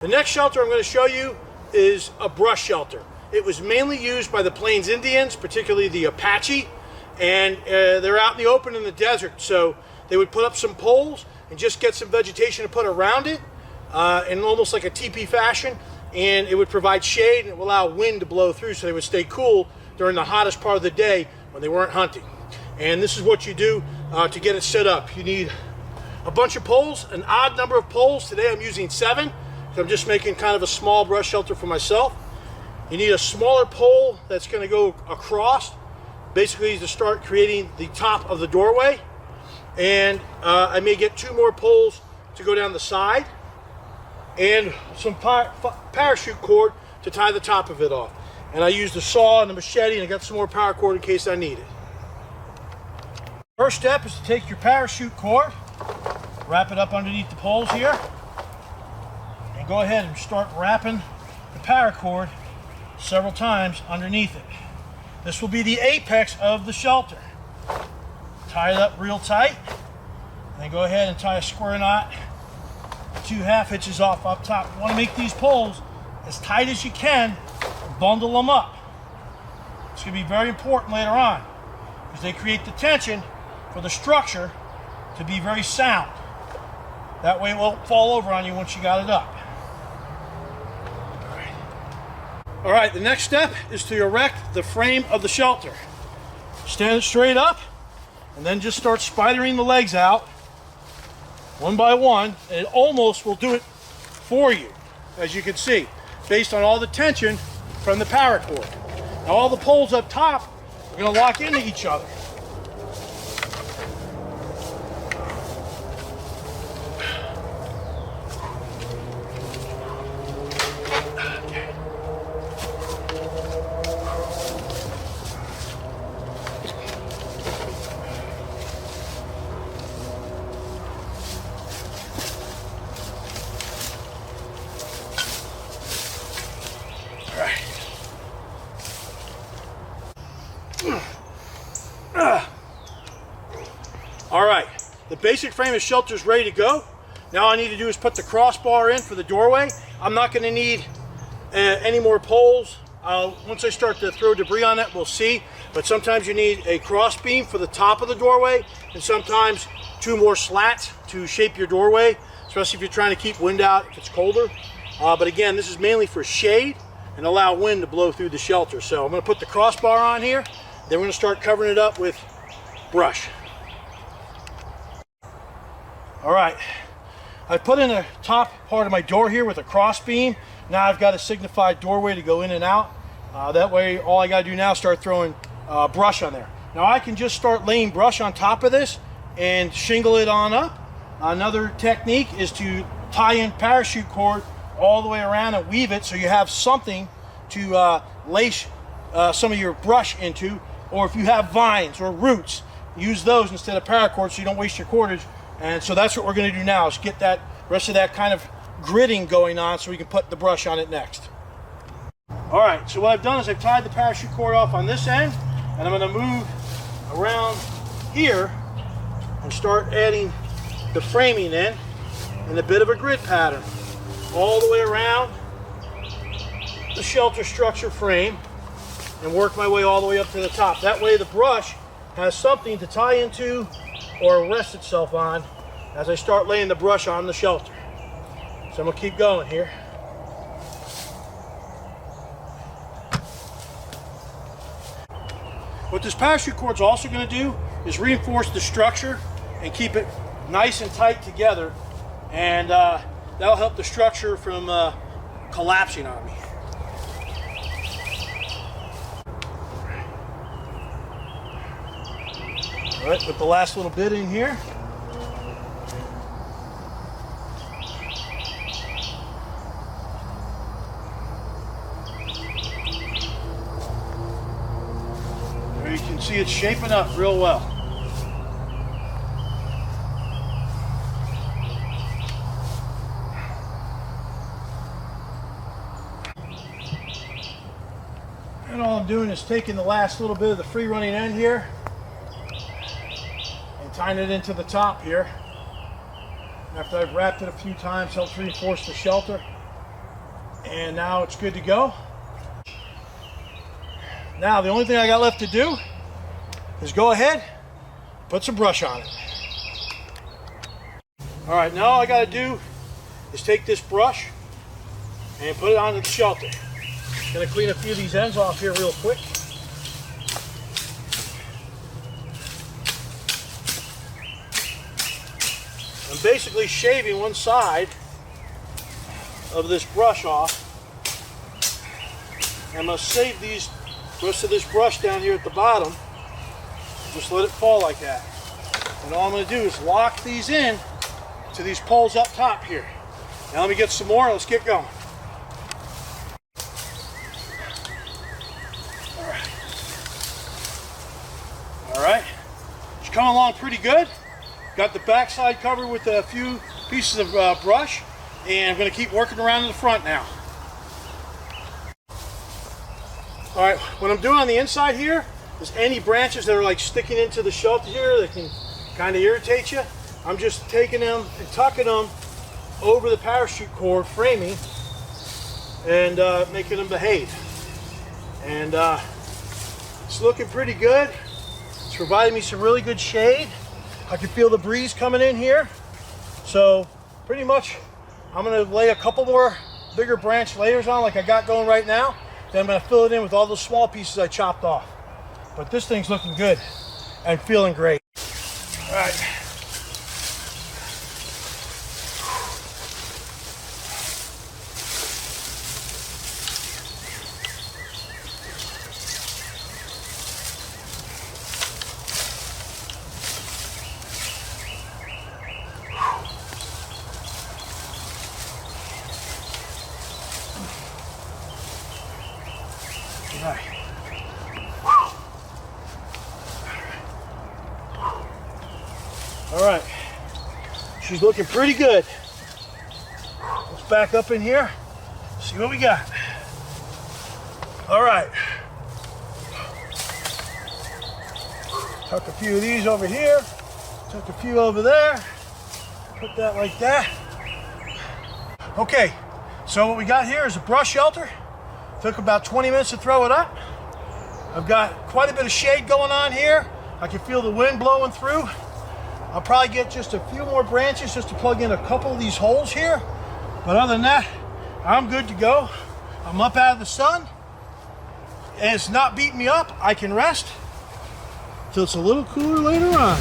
The next shelter I'm going to show you is a brush shelter. It was mainly used by the Plains Indians, particularly the Apache, and they're out in the open in the desert, so they would put up some poles and just get some vegetation to put around it in almost like a teepee fashion, and it would provide shade and it would allow wind to blow through so they would stay cool during the hottest part of the day when they weren't hunting. And this is what you do to get it set up. You need a bunch of poles, an odd number of poles. Today I'm using 7. So I'm just making kind of a small brush shelter for myself. You need a smaller pole that's going to go across, basically to start creating the top of the doorway. And I may get 2 more poles to go down the side, and some parachute cord to tie the top of it off. And I used the saw and the machete, and I got some more power cord in case I need it. First step is to take your parachute cord, wrap it up underneath the poles here, and go ahead and start wrapping the paracord several times underneath it. This will be the apex of the shelter. Tie it up real tight, and then go ahead and tie a square knot 2 1/2 hitches off up top. You want to make these poles as tight as you can and bundle them up. It's going to be very important later on because they create the tension for the structure to be very sound. That way it won't fall over on you once you got it up. All right, the next step is to erect the frame of the shelter. Stand it straight up, and then just start spidering the legs out one by one, and it almost will do it for you, as you can see, based on all the tension from the paracord. Now all the poles up top are going to lock into each other. All right, the basic frame of shelter is ready to go. Now all I need to do is put the crossbar in for the doorway. I'm not going to need any more poles. Once I start to throw debris on it, we'll see. But sometimes you need a cross beam for the top of the doorway, and sometimes 2 more slats to shape your doorway, especially if you're trying to keep wind out if it's colder. But again, this is mainly for shade and allow wind to blow through the shelter. So I'm going to put the crossbar on here. Then we're going to start covering it up with brush. All right, I put in the top part of my door here with a cross beam. Now I've got a signified doorway to go in and out. That way all I got to do now is start throwing brush on there. Now I can just start laying brush on top of this and shingle it on up. Another technique is to tie in parachute cord all the way around and weave it so you have something to lace some of your brush into, or if you have vines or roots, use those instead of paracord so you don't waste your cordage. And so that's what we're going to do now, is get that rest of that kind of gridding going on so we can put the brush on it next. All right, so what I've done is I've tied the parachute cord off on this end, and I'm going to move around here and start adding the framing in a bit of a grid pattern all the way around the shelter structure frame and work my way all the way up to the top. That way the brush has something to tie into or rest itself on as I start laying the brush on the shelter. So I'm going to keep going here. What this parachute cord is also going to do is reinforce the structure and keep it nice and tight together, and that'll help the structure from collapsing on me. All right, put the last little bit in here. There you can see it's shaping up real well. And all I'm doing is taking the last little bit of the free running end here, tying it into the top here. After I've wrapped it a few times, helps reinforce the shelter. And now it's good to go. Now the only thing I got left to do is go ahead, put some brush on it. All right, now all I gotta do is take this brush and put it onto the shelter. Gonna clean a few of these ends off here real quick. I'm basically shaving one side of this brush off. I'm gonna save these rest of this brush down here at the bottom. Just let it fall like that. And all I'm going to do is lock these in to these poles up top here. Now let me get some more. Let's get going. All right. It's coming along pretty good. Got the backside covered with a few pieces of brush, and I'm going to keep working around in the front now. All right, what I'm doing on the inside here is any branches that are like sticking into the shelter here that can kind of irritate you, I'm just taking them and tucking them over the parachute cord framing and making them behave. And it's looking pretty good. It's providing me some really good shade. I can feel the breeze coming in here. So pretty much I'm gonna lay a couple more bigger branch layers on like I got going right now. Then I'm going to fill it in with all those small pieces I chopped off. But this thing's looking good and feeling great. All right. All right, she's looking pretty good. Let's back up in here, see what we got. All right, tuck a few of these over here, tuck a few over there, put that like that. Okay, so what we got here is a brush shelter. Took about 20 minutes to throw it up. I've got quite a bit of shade going on here. I can feel the wind blowing through. I'll probably get just a few more branches just to plug in a couple of these holes here. But other than that, I'm good to go. I'm up out of the sun and it's not beating me up. I can rest till it's a little cooler later on.